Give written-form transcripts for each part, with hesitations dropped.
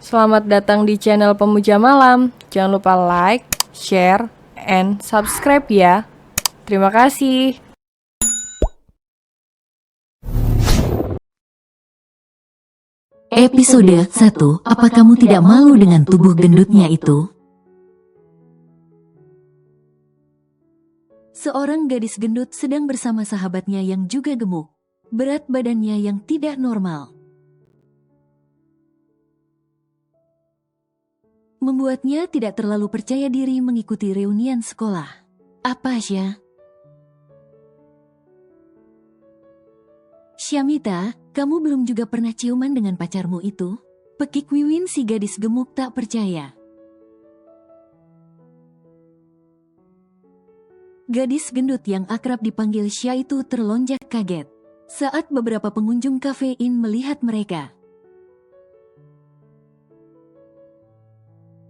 Selamat datang di channel Pemuja Malam. Jangan lupa like, share, and subscribe ya. Terima kasih. Episode 1. Apa kamu tidak malu dengan tubuh gendutnya itu? Seorang gadis gendut sedang bersama sahabatnya yang juga gemuk. Berat badannya yang tidak normal membuatnya tidak terlalu percaya diri mengikuti reunian sekolah. Apa, Sya? Syamita, kamu belum juga pernah ciuman dengan pacarmu itu? Pekik Wiwin si gadis gemuk tak percaya. Gadis gendut yang akrab dipanggil Sya itu terlonjak kaget saat beberapa pengunjung kafein melihat mereka.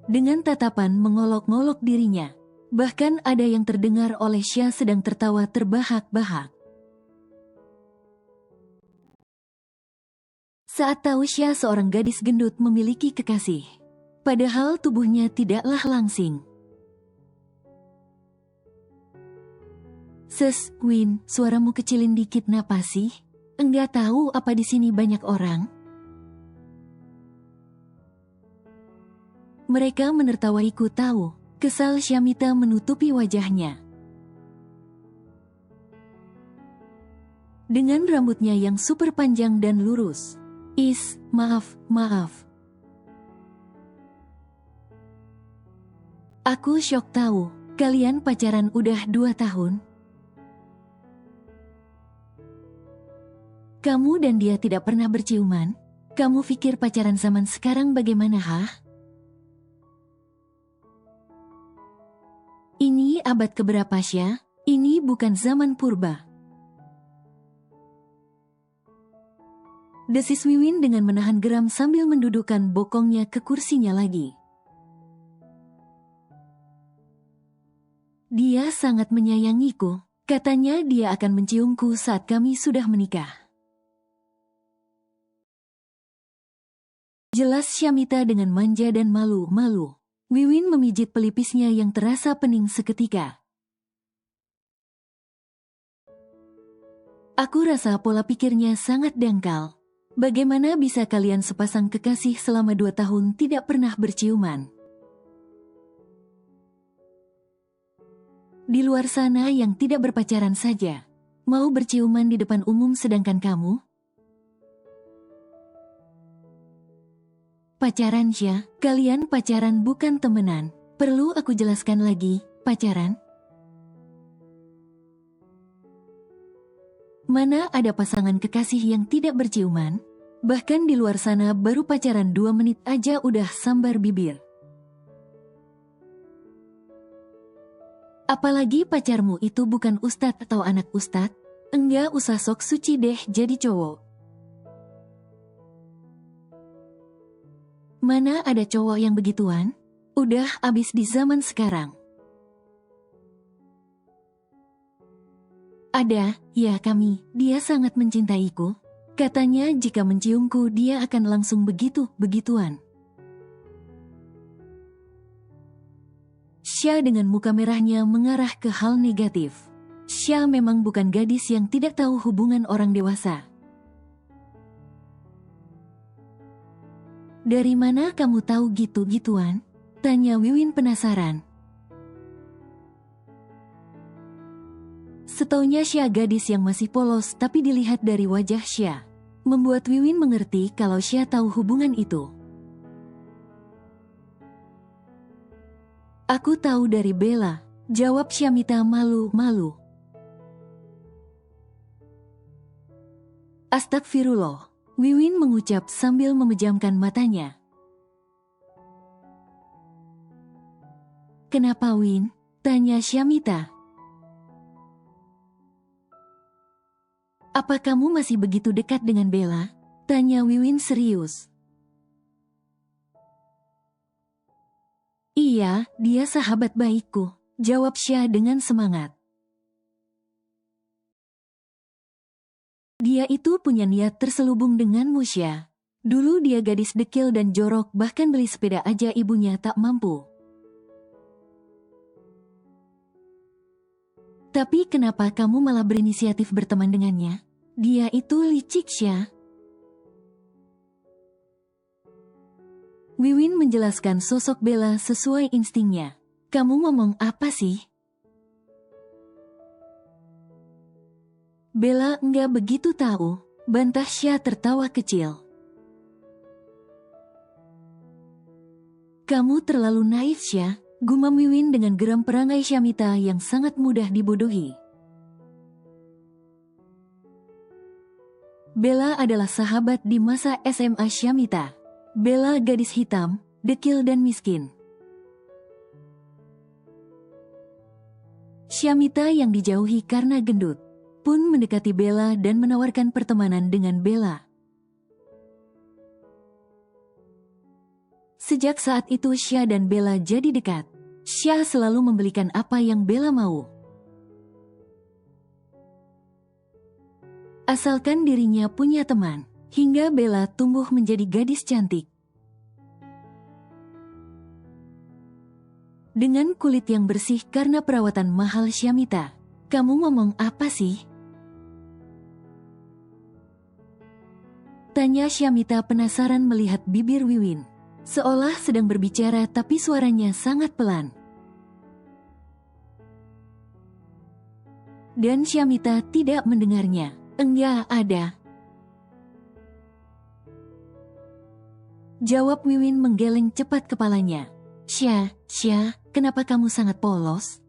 Dengan tatapan mengolok-ngolok dirinya, bahkan ada yang terdengar oleh Sya sedang tertawa terbahak-bahak. Saat tahu Sya seorang gadis gendut memiliki kekasih, padahal tubuhnya tidaklah langsing. Win, suaramu kecilin dikit napa sih? Enggak tahu apa di sini banyak orang? Mereka menertawaiku tahu. Kesal Syamita menutupi wajahnya. Dengan rambutnya yang super panjang dan lurus. Maaf. Aku syok tahu, kalian pacaran udah 2 tahun. Kamu dan dia tidak pernah berciuman? Kamu pikir pacaran zaman sekarang bagaimana, hah? Ini abad keberapa, Sya? Ini bukan zaman purba. Desis Wiwin dengan menahan geram sambil mendudukkan bokongnya ke kursinya lagi. Dia sangat menyayangiku. Katanya dia akan menciumku saat kami sudah menikah. Jelas Syamita dengan manja dan malu-malu. Wiwin memijit pelipisnya yang terasa pening seketika. Aku rasa pola pikirnya sangat dangkal. Bagaimana bisa kalian sepasang kekasih selama 2 tahun tidak pernah berciuman? Di luar sana yang tidak berpacaran saja, mau berciuman di depan umum sedangkan kamu? Pacaran, Sya. Kalian pacaran bukan temenan. Perlu aku jelaskan lagi, pacaran? Mana ada pasangan kekasih yang tidak berciuman? Bahkan di luar sana baru pacaran 2 menit aja udah sambar bibir. Apalagi pacarmu itu bukan ustadz atau anak ustadz. Enggak usah sok suci deh jadi cowok. Mana ada cowok yang begituan? Udah abis di zaman sekarang. Ada, ya kami, dia sangat mencintaiku. Katanya jika menciumku dia akan langsung begituan. Sya dengan muka merahnya mengarah ke hal negatif. Sya memang bukan gadis yang tidak tahu hubungan orang dewasa. Dari mana kamu tahu gitu-gituan? Tanya Wiwin penasaran. Setaunya Sya gadis yang masih polos tapi dilihat dari wajah Sya, membuat Wiwin mengerti kalau Sya tahu hubungan itu. Aku tahu dari Bella, jawab Syamita malu-malu. Astagfirullah, Wiwin mengucap sambil memejamkan matanya. Kenapa, Win? Tanya Syamita. Apa kamu masih begitu dekat dengan Bella? Tanya Wiwin serius. Iya, dia sahabat baikku, jawab Sya dengan semangat. Dia itu punya niat terselubung denganmu, Sya. Dulu dia gadis dekil dan jorok, bahkan beli sepeda aja ibunya tak mampu. Tapi kenapa kamu malah berinisiatif berteman dengannya? Dia itu licik, Xia. Wiwin menjelaskan sosok Bella sesuai instingnya. Kamu ngomong apa sih? Bella enggak begitu tahu, bantah Xia tertawa kecil. Kamu terlalu naif, Xia, gumam Wiwin dengan geram perangai Syamita yang sangat mudah dibodohi. Bella adalah sahabat di masa SMA Syamita. Bella gadis hitam, dekil dan miskin. Syamita yang dijauhi karena gendut pun mendekati Bella dan menawarkan pertemanan dengan Bella. Sejak saat itu Xia dan Bella jadi dekat. Xia selalu membelikan apa yang Bella mau. Asalkan dirinya punya teman, hingga Bella tumbuh menjadi gadis cantik. Dengan kulit yang bersih karena perawatan mahal Syamita. Kamu ngomong apa sih? Tanya Syamita penasaran melihat bibir Wiwin. Seolah sedang berbicara tapi suaranya sangat pelan. Dan Syamita tidak mendengarnya. Enggak ada. Jawab Wiwin menggeleng cepat kepalanya. Xia, kenapa kamu sangat polos?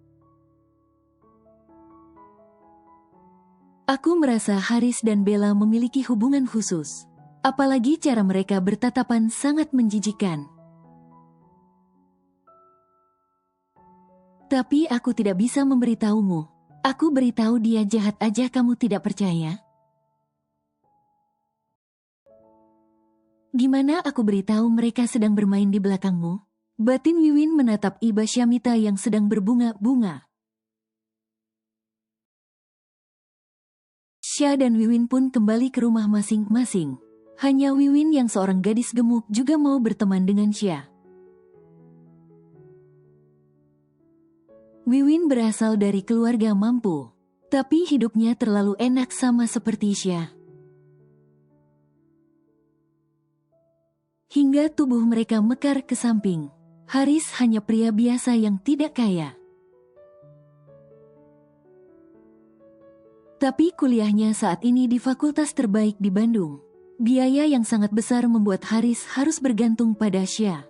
Aku merasa Haris dan Bella memiliki hubungan khusus. Apalagi cara mereka bertatapan sangat menjijikan. Tapi aku tidak bisa memberitahumu. Aku beritahu dia jahat aja kamu tidak percaya? Gimana aku beritahu mereka sedang bermain di belakangmu? Batin Wiwin menatap iba Syamita yang sedang berbunga-bunga. Xia dan Wiwin pun kembali ke rumah masing-masing. Hanya Wiwin yang seorang gadis gemuk juga mau berteman dengan Xia. Wiwin berasal dari keluarga mampu, tapi hidupnya terlalu enak sama seperti Xia. Hingga tubuh mereka mekar ke samping. Haris hanya pria biasa yang tidak kaya. Tapi kuliahnya saat ini di fakultas terbaik di Bandung. Biaya yang sangat besar membuat Haris harus bergantung pada Xia.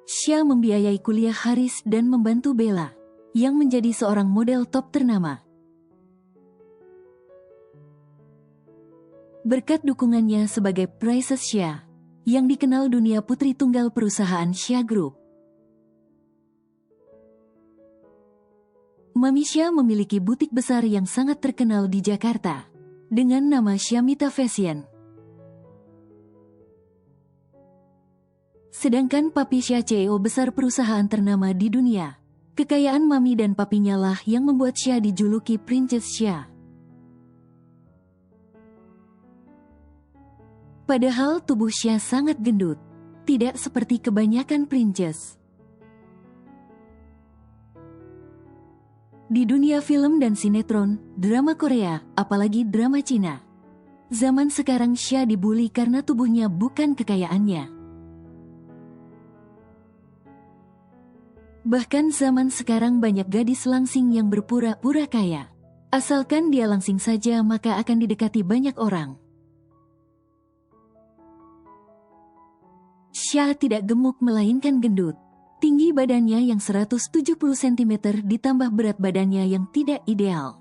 Xia membiayai kuliah Haris dan membantu Bella, yang menjadi seorang model top ternama. Berkat dukungannya sebagai Princess Xia, yang dikenal dunia putri tunggal perusahaan Xia Group. Mami Xia memiliki butik besar yang sangat terkenal di Jakarta, dengan nama Syamita Fashion. Sedangkan papi Xia CEO besar perusahaan ternama di dunia. Kekayaan mami dan papinya lah yang membuat Xia dijuluki Princess Xia. Padahal tubuh Xia sangat gendut, tidak seperti kebanyakan princess. Di dunia film dan sinetron, drama Korea, apalagi drama Cina, zaman sekarang Xia dibully karena tubuhnya bukan kekayaannya. Bahkan zaman sekarang banyak gadis langsing yang berpura-pura kaya. Asalkan dia langsing saja maka akan didekati banyak orang. Xia tidak gemuk melainkan gendut. Tinggi badannya yang 170 cm ditambah berat badannya yang tidak ideal.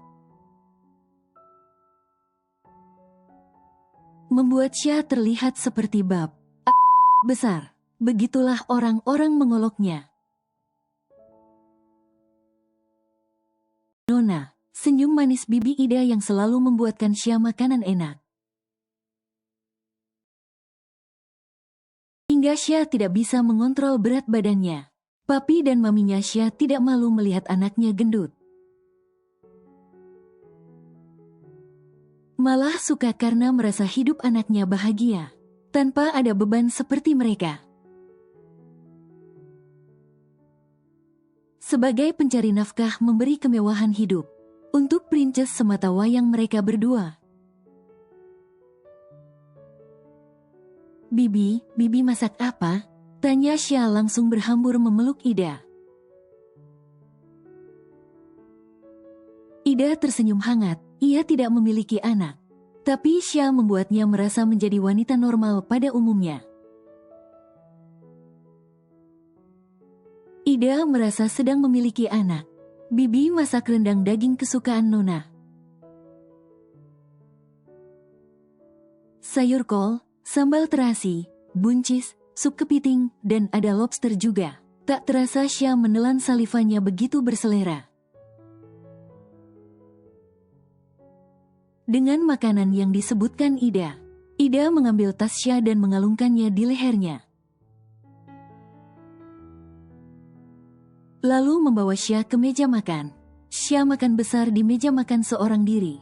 Membuat Xia terlihat seperti bab besar. Begitulah orang-orang mengoloknya. Nona, senyum manis bibi Ida yang selalu membuatkan Xia makanan enak. Hingga Xia tidak bisa mengontrol berat badannya. Papi dan maminya Xia tidak malu melihat anaknya gendut. Malah suka karena merasa hidup anaknya bahagia, tanpa ada beban seperti mereka. Sebagai pencari nafkah memberi kemewahan hidup untuk princess semata wayang mereka berdua. Bibi masak apa? Tanya Xia langsung berhambur memeluk Ida. Ida tersenyum hangat, ia tidak memiliki anak. Tapi Xia membuatnya merasa menjadi wanita normal pada umumnya. Ida merasa sedang memiliki anak. Bibi masak rendang daging kesukaan Nona. Sayur kol, sambal terasi, buncis, sup kepiting, dan ada lobster juga. Tak terasa Xia menelan salivanya begitu berselera. Dengan makanan yang disebutkan Ida mengambil tas Xia dan mengalungkannya di lehernya. Lalu membawa Xia ke meja makan. Xia makan besar di meja makan seorang diri.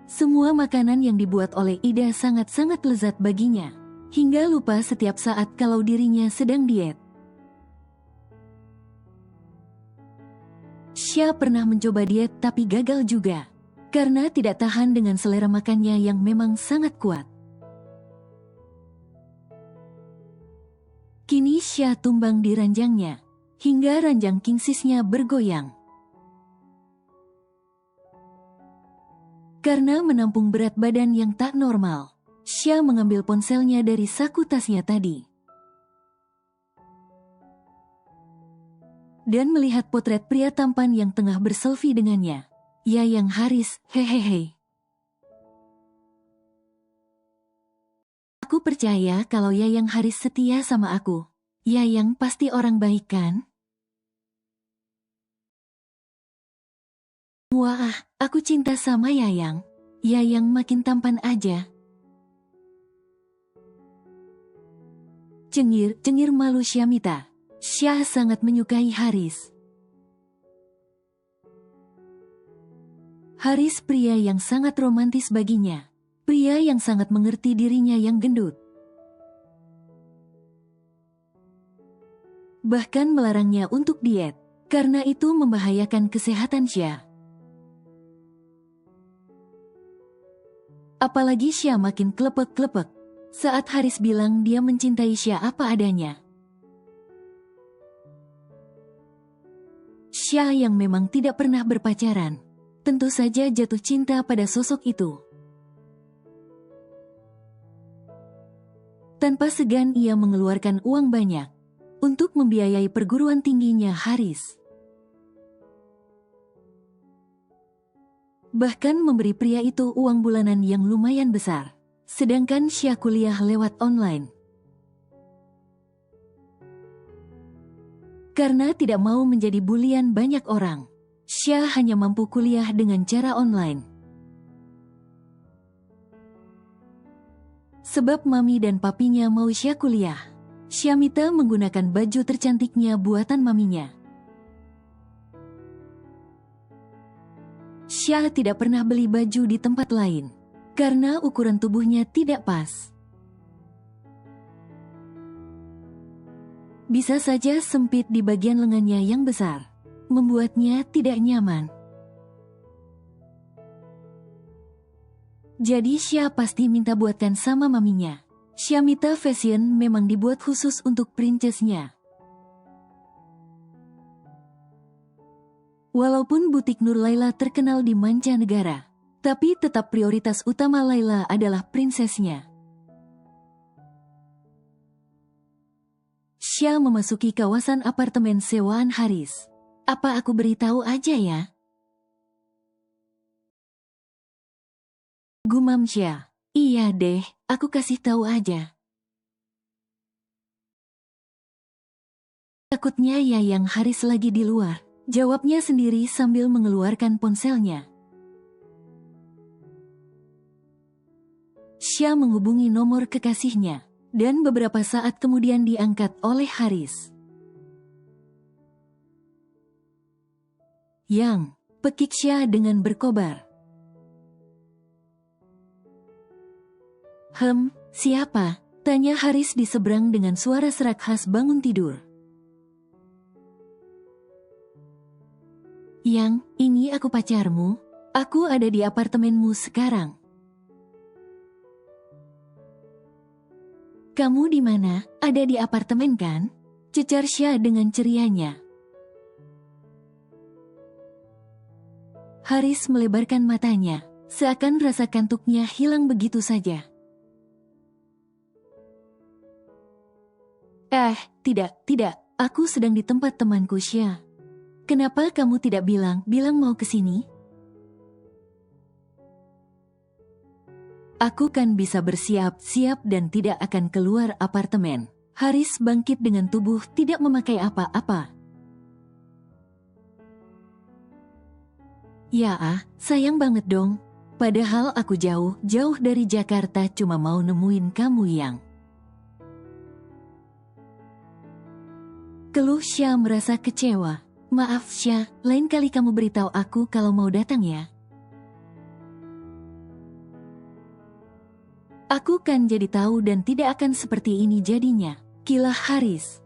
Semua makanan yang dibuat oleh Ida sangat-sangat lezat baginya, hingga lupa setiap saat kalau dirinya sedang diet. Xia pernah mencoba diet tapi gagal juga, karena tidak tahan dengan selera makannya yang memang sangat kuat. Kini Xia tumbang di ranjangnya, hingga ranjang kingsisnya bergoyang. Karena menampung berat badan yang tak normal, Xia mengambil ponselnya dari saku tasnya tadi. Dan melihat potret pria tampan yang tengah berselfie dengannya. Yayang Haris, hehehe. Aku percaya kalau Yayang Haris setia sama aku. Yayang pasti orang baik kan? Wah, aku cinta sama Yayang. Yayang makin tampan aja. Cengir malu Syamita. Xia sangat menyukai Haris. Haris pria yang sangat romantis baginya. Pria yang sangat mengerti dirinya yang gendut. Bahkan melarangnya untuk diet, karena itu membahayakan kesehatan Xia. Apalagi Xia makin klepek-klepek saat Haris bilang dia mencintai Xia apa adanya. Xia yang memang tidak pernah berpacaran, tentu saja jatuh cinta pada sosok itu. Tanpa segan ia mengeluarkan uang banyak untuk membiayai perguruan tingginya Haris. Bahkan memberi pria itu uang bulanan yang lumayan besar, sedangkan Xia kuliah lewat online. Karena tidak mau menjadi bulian banyak orang, Xia hanya mampu kuliah dengan cara online. Sebab mami dan papinya mau Xia kuliah, Syamita menggunakan baju tercantiknya buatan maminya. Xia tidak pernah beli baju di tempat lain, karena ukuran tubuhnya tidak pas. Bisa saja sempit di bagian lengannya yang besar, membuatnya tidak nyaman. Jadi Xia pasti minta buatkan sama maminya. Syamita Fashion memang dibuat khusus untuk princessnya. Walaupun butik Nur Laila terkenal di mancanegara, tapi tetap prioritas utama Laila adalah princessnya. Xia memasuki kawasan apartemen sewaan Haris. Apa aku beritahu aja ya? Gumam Xia. Iya deh, aku kasih tahu aja. Takutnya Yayang Haris lagi di luar, jawabnya sendiri sambil mengeluarkan ponselnya. Xia menghubungi nomor kekasihnya. Dan beberapa saat kemudian diangkat oleh Haris. Yang, pekik Syah dengan berkobar. Siapa? Tanya Haris di seberang dengan suara serak khas bangun tidur. Yang, ini aku pacarmu. Aku ada di apartemenmu sekarang. Kamu di mana? Ada di apartemen kan? Cecar Syah dengan cerianya. Haris melebarkan matanya, seakan rasa kantuknya hilang begitu saja. Tidak, aku sedang di tempat temanku Syah. Kenapa kamu tidak bilang mau ke sini? Aku kan bisa bersiap-siap dan tidak akan keluar apartemen. Haris bangkit dengan tubuh tidak memakai apa-apa. Ya sayang banget dong. Padahal aku jauh dari Jakarta cuma mau nemuin kamu yang. Keluh Syah merasa kecewa. Maaf Syah, lain kali kamu beritahu aku kalau mau datang ya. Aku kan jadi tahu dan tidak akan seperti ini jadinya. Kilah Haris.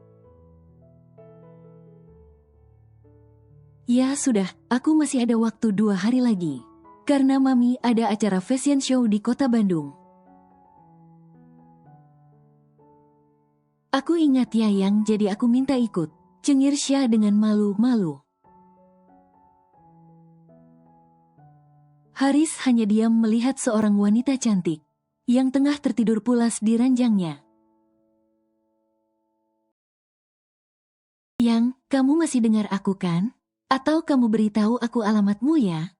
Ya sudah, aku masih ada waktu 2 hari lagi. Karena Mami ada acara fashion show di kota Bandung. Aku ingat ya yang jadi aku minta ikut. Cengir Syah dengan malu-malu. Haris hanya diam melihat seorang wanita cantik yang tengah tertidur pulas di ranjangnya. Yang, kamu masih dengar aku kan? Atau kamu beritahu aku alamatmu ya?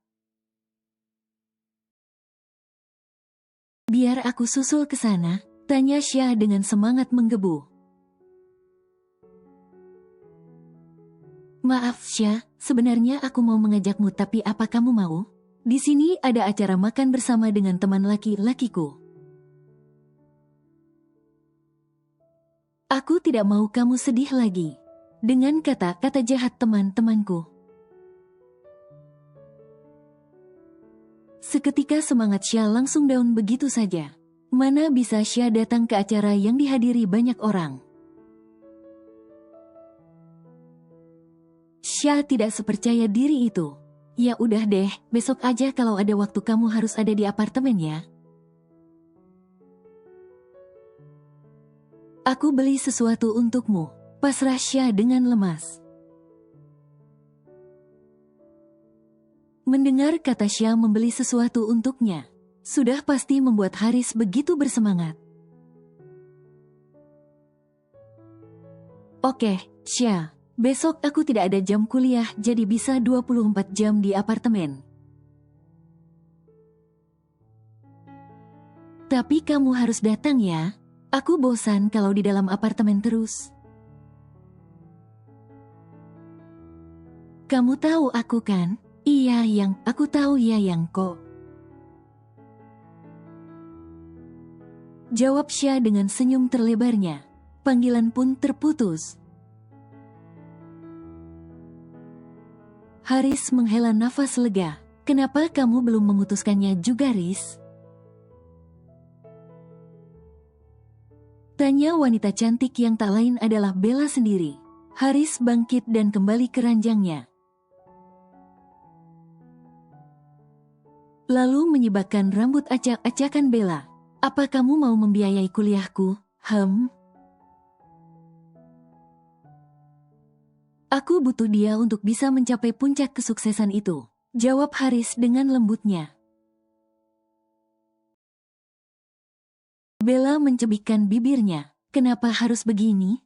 Biar aku susul ke sana, tanya Syah dengan semangat menggebu. Maaf Syah, sebenarnya aku mau mengajakmu tapi apa kamu mau? Di sini ada acara makan bersama dengan teman laki-lakiku. Aku tidak mau kamu sedih lagi. Dengan kata-kata jahat teman-temanku. Seketika semangat Syah langsung down begitu saja. Mana bisa Syah datang ke acara yang dihadiri banyak orang? Syah tidak sepercaya diri itu. Ya udah deh, besok aja kalau ada waktu kamu harus ada di apartemen ya. Aku beli sesuatu untukmu. Pasrah Syah dengan lemas. Mendengar kata Syah membeli sesuatu untuknya, sudah pasti membuat Haris begitu bersemangat. Oke, Syah. Besok aku tidak ada jam kuliah jadi bisa 24 jam di apartemen. Tapi kamu harus datang ya. Aku bosan kalau di dalam apartemen terus. Kamu tahu aku kan? Iya yang, aku tahu ya yang kok. Jawab Syah dengan senyum terlebarnya. Panggilan pun terputus. Haris menghela nafas lega. Kenapa kamu belum memutuskannya juga, Riz? Tanya wanita cantik yang tak lain adalah Bella sendiri. Haris bangkit dan kembali ke ranjangnya. Lalu menyibakkan rambut acak-acakan Bella. Apa kamu mau membiayai kuliahku? Aku butuh dia untuk bisa mencapai puncak kesuksesan itu. Jawab Haris dengan lembutnya. Bella mencebikkan bibirnya. Kenapa harus begini?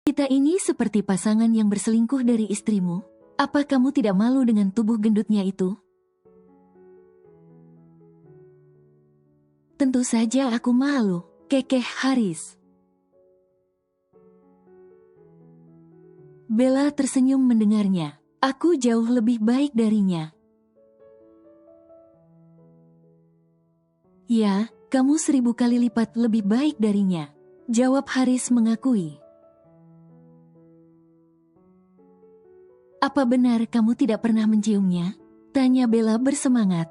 Kita ini seperti pasangan yang berselingkuh dari istrimu. Apa kamu tidak malu dengan tubuh gendutnya itu? Tentu saja aku malu, kekeh Haris. Bella tersenyum mendengarnya. Aku jauh lebih baik darinya. Ya, kamu 1000 kali lipat lebih baik darinya. Jawab Haris mengakui. Apa benar kamu tidak pernah menciumnya? Tanya Bella bersemangat.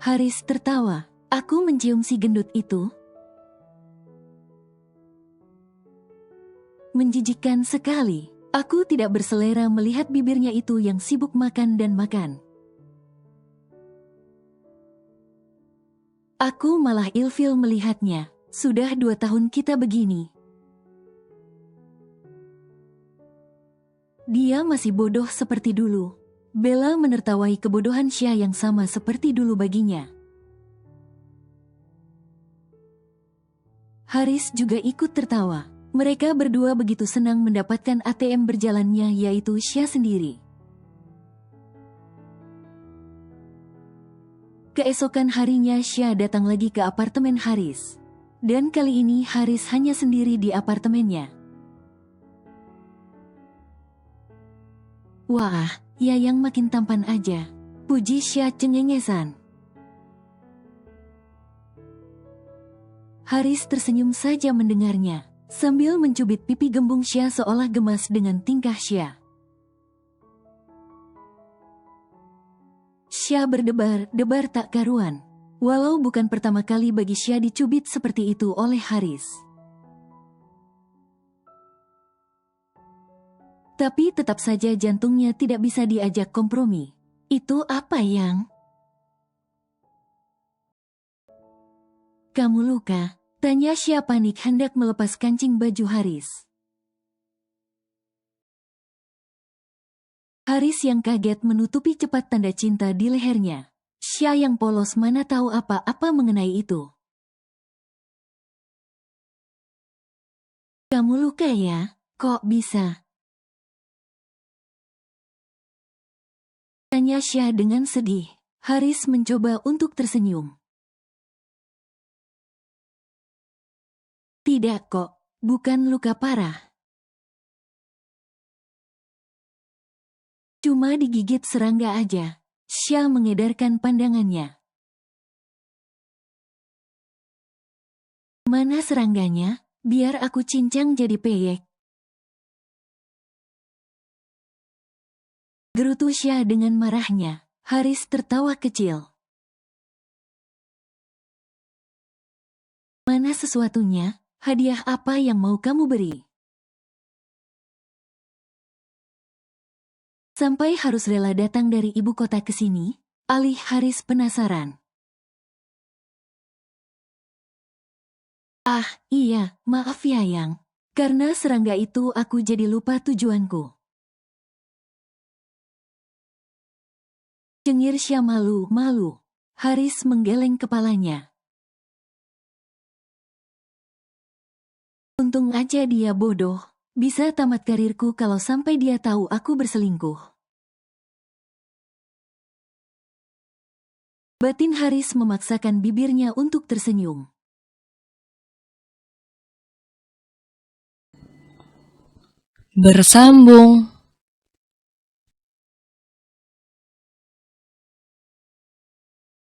Haris tertawa. Aku mencium si gendut itu? Menjijikkan sekali. Aku tidak berselera melihat bibirnya itu yang sibuk makan dan makan. Aku malah ilfil melihatnya. Sudah 2 tahun kita begini. Dia masih bodoh seperti dulu. Bella menertawai kebodohan Xia yang sama seperti dulu baginya. Haris juga ikut tertawa. Mereka berdua begitu senang mendapatkan ATM berjalannya, yaitu Xia sendiri. Keesokan harinya Xia datang lagi ke apartemen Haris. Dan kali ini Haris hanya sendiri di apartemennya. Wah, Yayang makin tampan aja. Puji Xia cengengesan. Haris tersenyum saja mendengarnya, sambil mencubit pipi gembung Xia seolah gemas dengan tingkah Xia. Xia berdebar-debar tak karuan. Walau bukan pertama kali bagi Xia dicubit seperti itu oleh Haris. Tapi tetap saja jantungnya tidak bisa diajak kompromi. Itu apa yang? Kamu luka? Tanya Xia panik hendak melepas kancing baju Haris. Haris yang kaget menutupi cepat tanda cinta di lehernya. Xia yang polos mana tahu apa-apa mengenai itu. Kamu luka ya? Kok bisa? Tanya Xia dengan sedih. Haris mencoba untuk tersenyum. Tidak kok, bukan luka parah. Cuma digigit serangga aja. Xia mengedarkan pandangannya. Mana serangganya? Biar aku cincang jadi peyek. Gerutu Xia dengan marahnya. Haris tertawa kecil. Mana sesuatunya? Hadiah apa yang mau kamu beri? Sampai harus rela datang dari ibu kota ke sini? Alih Haris penasaran. Ah, iya, maaf Yayang. Karena serangga itu aku jadi lupa tujuanku. Cengir Xia malu-malu. Haris menggeleng kepalanya. Untung aja dia bodoh. Bisa tamat karirku kalau sampai dia tahu aku berselingkuh. Batin Haris memaksakan bibirnya untuk tersenyum. Bersambung.